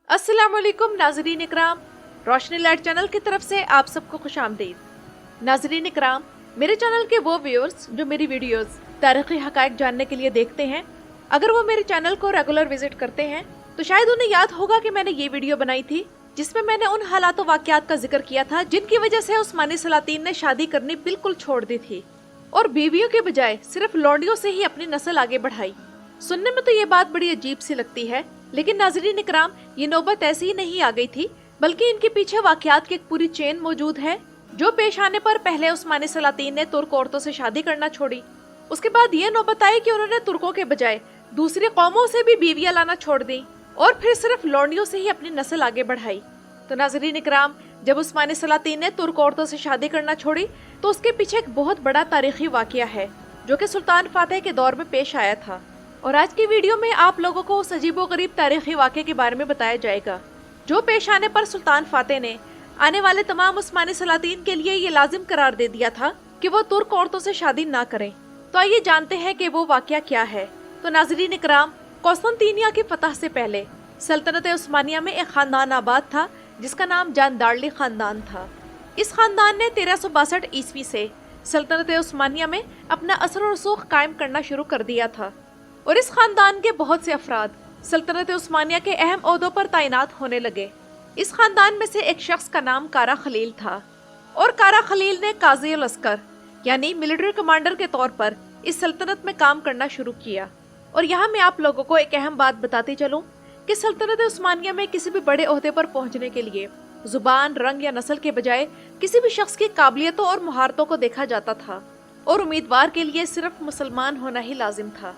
अस्सलाम वालेकुम नाजरीन इकराम, रोशनी लाइट चैनल की तरफ से आप सबको खुश आमदीद। नाजरीन इकराम, मेरे चैनल के वो व्यूअर्स जो मेरी वीडियोस तारीखी हकायक जानने के लिए देखते हैं, अगर वो मेरे चैनल को रेगुलर विजिट करते हैं तो शायद उन्हें याद होगा कि मैंने ये वीडियो बनाई थी जिसमें मैंने उन हालात वाक़यात का जिक्र किया था जिनकी वजह से उस्मानी सलातीन ने शादी करनी बिल्कुल छोड़ दी थी और बीवियों के बजाय सिर्फ लौंडियों से ही अपनी नस्ल आगे बढ़ाई। सुनने में तो ये बात बड़ी अजीब सी लगती है, लेकिन नाज़रीन इकराम, ये नौबत ऐसी ही नहीं आ गई थी, बल्कि इनके पीछे वाक़यात की एक पूरी चेन मौजूद है जो पेश आने पर पहले उस्मानी सलातीन ने तुर्क औरतों से शादी करना छोड़ी। उसके बाद ये नौबत आई कि उन्होंने तुर्कों के बजाय दूसरी कौमों से भी बीवियां लाना छोड़ दी और फिर सिर्फ लौंडियों से ही अपनी नस्ल आगे बढ़ाई। तो नाज़रीन इकराम, जब उस्मानी सलातीन ने तुर्क औरतों से शादी करना छोड़ी तो उसके पीछे एक बहुत बड़ा तारीखी वाक़या है जो कि सुल्तान फातेह के दौर में पेश आया था। और आज की वीडियो में आप लोगों को उस अजीबोगरीब तारीखी वाक़े के बारे में बताया जाएगा जो पेश आने पर सुल्तान फातेह ने आने वाले तमाम उस्मानी सलातीन के लिए ये लाजिम करार दे दिया था कि वो तुर्क औरतों से शादी ना करें। तो आइए जानते हैं कि वो वाक़या क्या है। तो नाज़रीन इकराम, कौस्तंतीनिया की फतह से पहले सल्तनत उस्मानिया में एक खानदान आबाद था जिसका नाम जानदारली खानदान था। इस खानदान ने 1362 ईस्वी से सल्तनत उस्मानिया में अपना असर और रसूख कायम करना शुरू कर दिया था और इस खानदान के बहुत से अफराद सल्तनत उस्मानिया के अहम ओहदों पर तैनात होने लगे। इस खानदान में से एक शख्स का नाम कारा खलील था और कारा खलील ने काजी उल अस्कर यानी मिलिट्री कमांडर के तौर पर इस सल्तनत में काम करना शुरू किया। और यहाँ मैं आप लोगों को एक अहम बात बताती चलूं कि सल्तनत उस्मानिया में किसी भी बड़े ओहदे पर पहुंचने के लिए जुबान, रंग या नस्ल के बजाय किसी भी शख्स की काबिलियतों और महारतों को देखा जाता था और उम्मीदवार के लिए सिर्फ मुसलमान होना ही लाजिम था।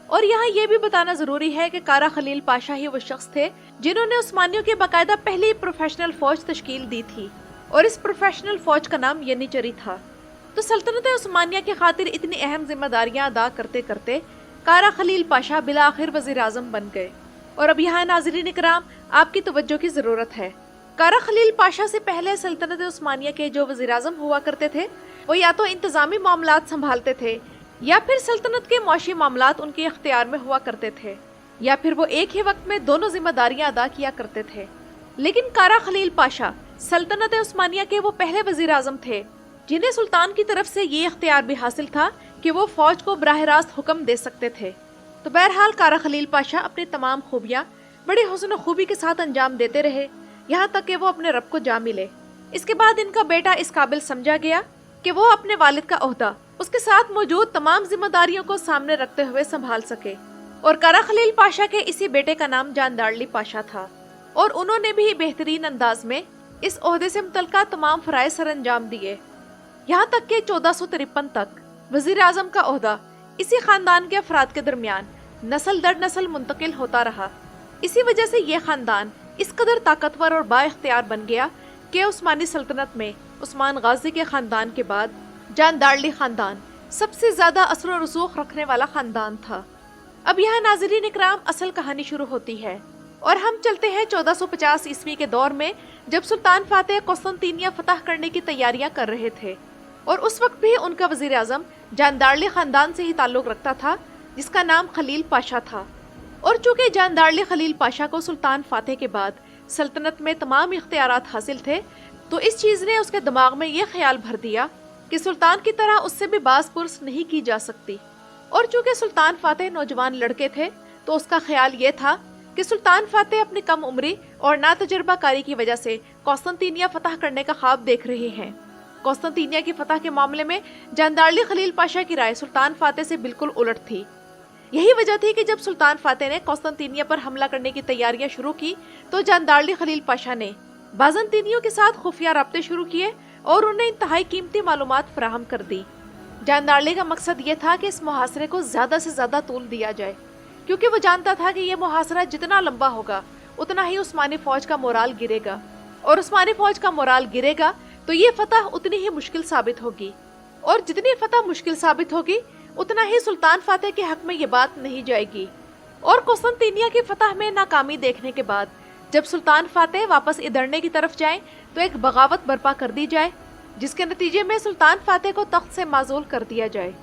और यहाँ ये भी बताना जरूरी है कि कारा खलील पाशा ही वो शख्स थे जिन्होंने उस्मानियों की बाकायदा पहली प्रोफेशनल फौज तश्कील दी थी और इस प्रोफेशनल फौज का नाम यनीचरी था। तो सल्तनत उस्मानिया की खातिर इतनी अहम जिम्मेदारियां अदा करते करते कारा खलील पाशा बिला आखिर वजीर आजम बन गए। और अब यहाँ नाज़रीन इकराम, आपकी तवज्जो की जरूरत है। कारा खलील पाशा से पहले सल्तनत उस्मानिया के जो वजीर आजम हुआ करते थे वो या तो इंतजामी मामलात संभालते थे या फिर सल्तनत के मुआशी मामलात उनके इख्तियार में हुआ करते थे या फिर वो एक ही वक्त में दोनों जिम्मेदारियां अदा किया करते थे। लेकिन कारा खलील पाशा सल्तनत उस्मानिया के वो पहले वजीर आजम थे जिन्हें सुल्तान की तरफ से ये इख्तियार भी हासिल था कि वो फौज को बराह रास्त हुक्म दे सकते थे। तो बहरहाल कारा खलील पाशा अपनी तमाम खूबियाँ बड़े हुस्न खूबी के साथ अंजाम देते रहे, यहाँ तक कि वो अपने रब को जा मिले। इसके बाद इनका बेटा इस काबिल समझा गया कि वो अपने वालिद का ओहदा उसके साथ मौजूद तमाम जिम्मेदारियों को सामने रखते हुए संभाल सके। और कारा खलील पाशा के इसी बेटे का नाम जानदारली पाशा था और उन्होंने भी बेहतरीन अंदाज में इस ओहदे से मुतल्लिका तमाम फराइज़ सर अंजाम दिए, यहाँ तक कि 1453 तक वजीर आजम का ओहदा इसी खानदान के अफराद के दरमियान नस्ल दर नस्ल मुंतकिल होता रहा। इसी वजह से ये खानदान इस कदर ताकतवर और बाइख्तियार बन गया कि उस्मानी सल्तनत में उस्मान गाजी के खानदान के बाद जानदारली खानदान सबसे ज्यादा असर और रसूख रखने वाला खानदान था। अब यहाँ नाज़रीन इकराम, असल कहानी शुरू होती है और हम चलते हैं 1450 ईस्वी के दौर में जब सुल्तान फातेह कौस्तंतीनिया फतह करने की तैयारियां कर रहे थे और उस वक्त भी उनका वजीर आजम जानदारली खानदान से ही ताल्लुक रखता था जिसका नाम खलील पाशा था। और चूंकि जानदारली खलील पाशा को सुल्तान फातेह के बाद सल्तनत में तमाम इख्तियारात हासिल थे तो इस चीज़ ने उसके दिमाग में यह ख्याल भर दिया कि सुल्तान की तरह उससे भी बाज पुरस नहीं की जा सकती। और चूंकि सुल्तान फातेह नौजवान लड़के थे तो उसका ख्याल ये था कि सुल्तान फातेह अपनी कम उम्री और नातजुर्बाकारी की वजह से कौस्तंतीनिया फतह करने का ख्वाब देख रहे हैं। कौस्तंतीनिया की फतह के मामले में जानदारली खलील पाशा की राय सुल्तान फातेह से बिल्कुल उलट थी। यही वजह थी कि जब सुल्तान फातेह ने कौस्तंतीनिया पर हमला करने की तैयारियां शुरू की तो जानदारली खलील पाशा ने बाज़ंतीनियों के साथ खुफिया राब्ते शुरू किए और उन्हें इंतहाई कीमती मालूमात फराहम कर दी। जानदारली का मकसद ये था कि इस मुहासरे को ज्यादा से ज्यादा तूल दिया जाए, क्योंकि वो जानता था कि ये मुहासरा जितना लंबा होगा उतना ही उस्मानी फौज का मोराल गिरेगा और उस्मानी फौज का मोराल गिरेगा तो ये फतह उतनी ही मुश्किल साबित होगी और जितनी फतह मुश्किल साबित होगी उतना ही सुल्तान फातेह के हक में ये बात नहीं जाएगी। और कौस्तंतीनिया की फतह में नाकामी देखने के बाद जब सुल्तान फातेह वापस इधरने की तरफ जाए तो एक बगावत बर्पा कर दी जाए जिसके नतीजे में सुल्तान फातेह को तख्त से माजूल कर दिया जाए।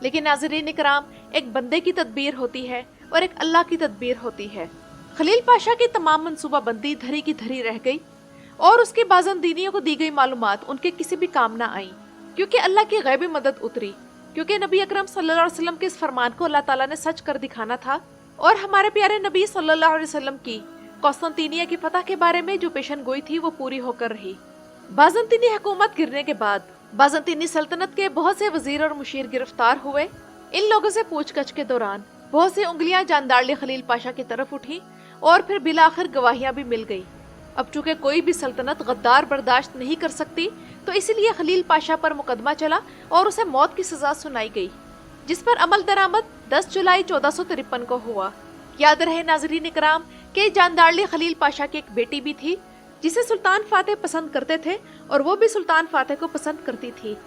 लेकिन नाज़रीन इकराम, एक बंदे की तदबीर होती है और एक अल्लाह की तदबीर होती है। खलील पाशा की तमाम मंसूबा बंदी धरी की धरी रह गई और उसकी बाज़ंतीनियों को दी गई मालूमात उनके किसी भी काम ना आई, क्योंकि अल्लाह की गैबी मदद उतरी, क्योंकि नबी अकरम सल्लल्लाहु अलैहि वसल्लम के इस फरमान को अल्लाह ताला ने सच कर दिखाना था। और हमारे प्यारे नबी सल्लल्लाहु अलैहि वसल्लम की कौस्तांतिनिया की फतह के बारे में जो पेशन गोई थी वो पूरी होकर रही। बाज़ंतीनी हुकूमत गिरने के बाद बाज़ंतीनी सल्तनत के बहुत से वजीर और मुशीर गिरफ्तार हुए। इन लोगों से पूछगछ के दौरान बहुत सी उंगलियां जानदारली खलील पाशा की तरफ उठी और फिर बिलाखिर गवाहियां भी मिल गई। अब चूंकि कोई भी सल्तनत गद्दार बर्दाश्त नहीं कर सकती, तो इसलिए खलील पाशा पर मुकदमा चला और उसे मौत की सजा सुनाई गई, जिस पर अमल दरामद 10 जुलाई 1453 को हुआ। याद रहे नाज़रीन इकराम के जानदारली खलील पाशा की एक बेटी भी थी जिसे सुल्तान फातेह पसंद करते थे और वो भी सुल्तान फातेह को पसंद करती थी।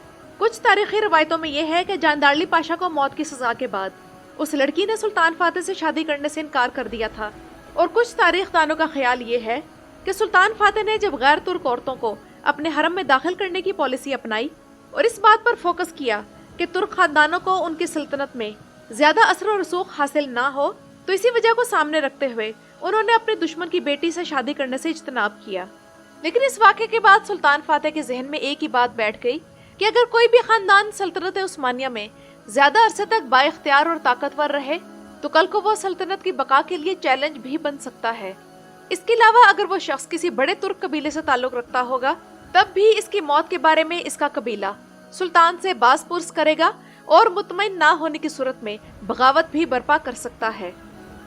कुछ तारीखी रवायतों में यह है कि जानदारली पाशा को मौत की सजा के बाद उस लड़की ने सुल्तान फातेह से शादी करने से इनकार कर दिया था। और कुछ तारीखदानों का ख्याल ये है कि सुल्तान फातेह ने जब गैर तुर्क औरतों को अपने हरम में दाखिल करने की पॉलिसी अपनाई और इस बात पर फोकस किया कि तुर्क खानदानों को उनकी सल्तनत में ज्यादा असर और रसूख हासिल ना हो, तो इसी वजह को सामने रखते हुए उन्होंने अपने दुश्मन की बेटी से शादी करने से इज्तनाब किया। लेकिन इस वाक़े के बाद सुल्तान फातेह के जहन में एक ही बात बैठ गई कि अगर कोई भी खानदान सल्तनत उस्मानिया में ज्यादा अरसे तक बाइख्तियार और ताकतवर रहे तो कल को वो सल्तनत की बका के लिए चैलेंज भी बन सकता है। इसके अलावा अगर वो शख्स किसी बड़े तुर्क कबीले से ताल्लुक रखता होगा, तब भी इसकी मौत के बारे में इसका कबीला सुल्तान से बाज़ पुर्स करेगा और मुतमईन ना होने की सूरत में बगावत भी बर्पा कर सकता है।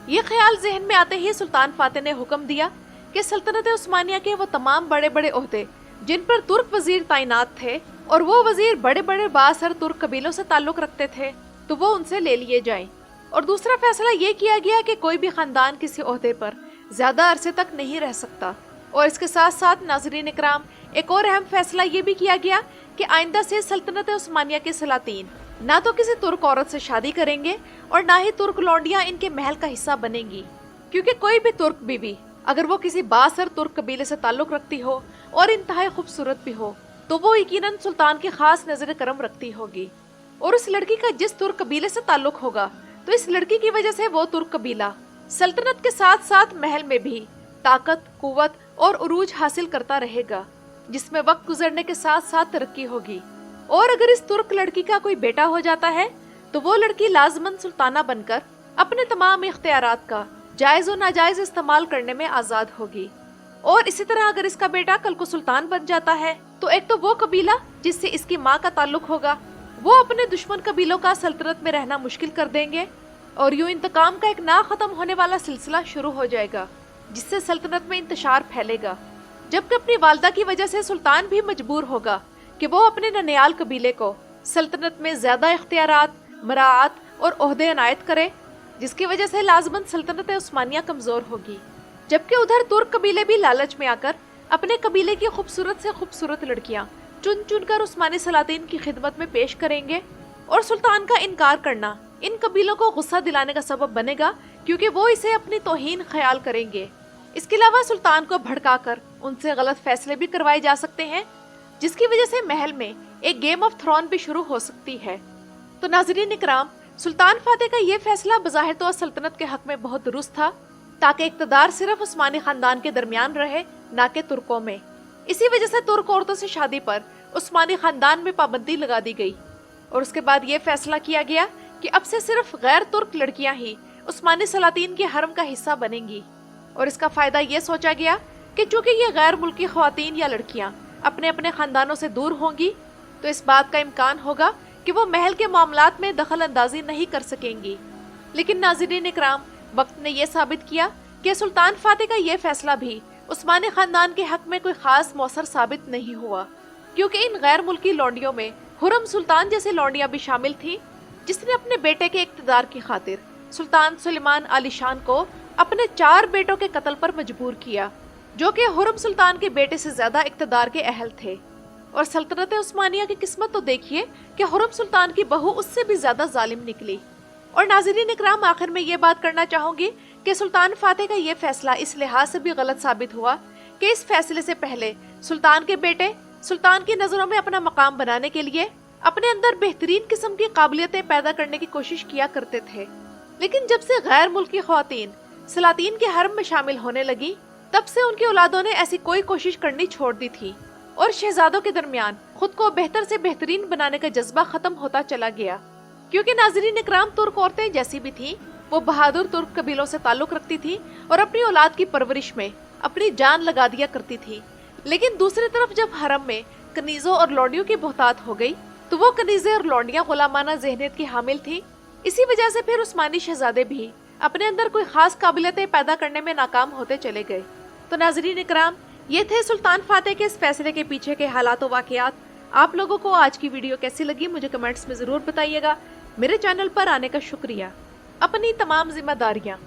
ये ख्याल जहन में आते ही सुल्तान फातेह ने हुक्म दिया कि सल्तनत उस्मानिया के वो तमाम बड़े बड़े ओहदे जिन पर तुर्क वजीर तैनात थे और वो वजीर बड़े बड़े बासर तुर्क कबीलों से ताल्लुक रखते थे, तो वो उनसे ले लिए जाएं। और दूसरा फैसला ये किया गया कि कोई भी खानदान किसी ओहदे पर ज्यादा अरसे तक नहीं रह सकता। और इसके साथ साथ नाज़रीन इकराम एक और अहम फैसला ये भी किया गया कि आइंदा से सल्तनत उस्मानिया के सलातीन ना तो किसी तुर्क औरत से शादी करेंगे और ना ही तुर्क लौंडियां इनके महल का हिस्सा बनेंगी, क्योंकि कोई भी तुर्क बीवी अगर वो किसी बासर तुर्क कबीले से ताल्लुक रखती हो और इंतहाई खूबसूरत भी हो, तो वो यकीनन सुल्तान की खास नजर करम रखती होगी। और उस लड़की का जिस तुर्क कबीले से ताल्लुक होगा, तो इस लड़की की वजह से वो तुर्क कबीला सल्तनत के साथ साथ महल में भी ताकत, कुव्वत और उरूज हासिल करता रहेगा, जिसमें वक्त गुजरने के साथ साथ तरक्की होगी। और अगर इस तुर्क लड़की का कोई बेटा हो जाता है, तो वो लड़की लाजमन सुल्ताना बनकर अपने तमाम इख्तियारात का जायज और नाजायज इस्तेमाल करने में आजाद होगी। और इसी तरह अगर इसका बेटा कल को सुल्तान बन जाता है, तो एक तो वो कबीला जिससे इसकी माँ का ताल्लुक होगा, वो अपने दुश्मन कबीलों का सल्तनत में रहना मुश्किल कर देंगे और यूं इंतकाम का एक ना खत्म होने वाला सिलसिला शुरू हो जाएगा, जिससे सल्तनत में इंतशार फैलेगा। जबकि अपनी वालदा की वजह से सुल्तान भी मजबूर होगा कि वो अपने ननियाल कबीले को सल्तनत में ज्यादा इख्तियारात, मराआत और ओहदे अनायत करे, जिसकी वजह से लाजमन सल्तनत उस्मानिया कमजोर होगी। जबकि उधर तुर्क कबीले भी लालच में आकर अपने कबीले की खूबसूरत से खूबसूरत लड़कियां चुन चुन कर उस्मानी सलातीन की खिदमत में पेश करेंगे। और सुल्तान का इनकार करना इन कबीलों को गुस्सा दिलाने का सबब बनेगा, क्योंकि वो इसे अपनी तौहीन ख्याल करेंगे। इसके अलावा सुल्तान को भड़काकर उनसे गलत फैसले भी करवाए जा सकते हैं, जिसकी वजह से महल में एक गेम ऑफ थ्रोन भी शुरू हो सकती है। तो नाज़रीन इकराम, सुल्तान फातेह का ये फैसला बज़ाहिर तो सल्तनत के हक में बहुत दुरुस्त था, ताकि इक़्तिदार सिर्फ उस्मानी खानदान के दरमियान रहे, ना कि तुर्कों में। इसी वजह से तुर्क औरतों से शादी पर उस्मानी खानदान में पाबंदी लगा दी गई। और उसके बाद ये फैसला किया गया कि अब से सिर्फ गैर तुर्क लड़कियां ही उस्मानी सलातीन के हरम का हिस्सा बनेंगी। और इसका फायदा ये सोचा गया कि चूंकि ये गैर मुल्की ख्वातीन या लड़कियां अपने अपने खानदानों से दूर होंगी, तो इस बात का इम्कान होगा कि वो महल के मामलात में दखल अंदाजी नहीं कर सकेंगी। लेकिन नाज़रीन इकराम, वक्त ने यह साबित किया कि सुल्तान फातेह का यह फैसला भी उस्मानी खानदान के हक में कोई खास मौसर साबित नहीं हुआ, क्योंकि इन गैर मुल्की लौंडियों में हुरम सुल्तान जैसी लौंडियां भी शामिल थी, जिसने अपने बेटे के इक़्तिदार की खातिर सुल्तान सुलेमान आलीशान को अपने 4 बेटों के कत्ल पर मजबूर किया, जो कि हुरम सुल्तान के बेटे से ज्यादा इक़्तिदार के अहल थे। और सल्तनत उस्मानिया की किस्मत तो देखिए कि हुरम सुल्तान की बहू उससे भी ज्यादा जालिम निकली। और नाज़रीन इकराम, आखिर में ये बात करना चाहूंगी कि सुल्तान फातेह का ये फैसला इस लिहाज से भी गलत साबित हुआ कि इस फैसले से पहले सुल्तान के बेटे सुल्तान की नजरों में अपना मकाम बनाने के लिए अपने अंदर बेहतरीन किस्म की काबिलियतें पैदा करने की कोशिश किया करते थे। लेकिन जब से गैर मुल्की ख्वातीन सलातीन के हरम में शामिल होने लगी, तब से उनकी औलादों ने ऐसी कोई कोशिश करनी छोड़ दी थी और शहजादों के दरमियान खुद को बेहतर से बेहतरीन बनाने का जज्बा खत्म होता चला गया। क्योंकि नाज़रीन इकराम, तुर्क औरतें जैसी भी थी, वो बहादुर तुर्क कबीलों से ताल्लुक रखती थी और अपनी औलाद की परवरिश में अपनी जान लगा दिया करती थी। लेकिन दूसरी तरफ जब हरम में कनीजों और लौंडियों की बहुतात हो गई, तो वो कनीजे और लौंडियां गुलामाना ज़हनियत की हामिल थी। इसी वजह से फिर उस्मानी शहजादे भी अपने अंदर कोई खास काबिलियतें पैदा करने में नाकाम होते चले गए। तो नाज़रीन इकराम, ये थे सुल्तान फातेह के इस फैसले के पीछे के हालात व वाक़यात। आप लोगों को आज की वीडियो कैसी लगी मुझे कमेंट्स में ज़रूर बताइएगा। मेरे चैनल पर आने का शुक्रिया। अपनी तमाम जिम्मेदारियाँ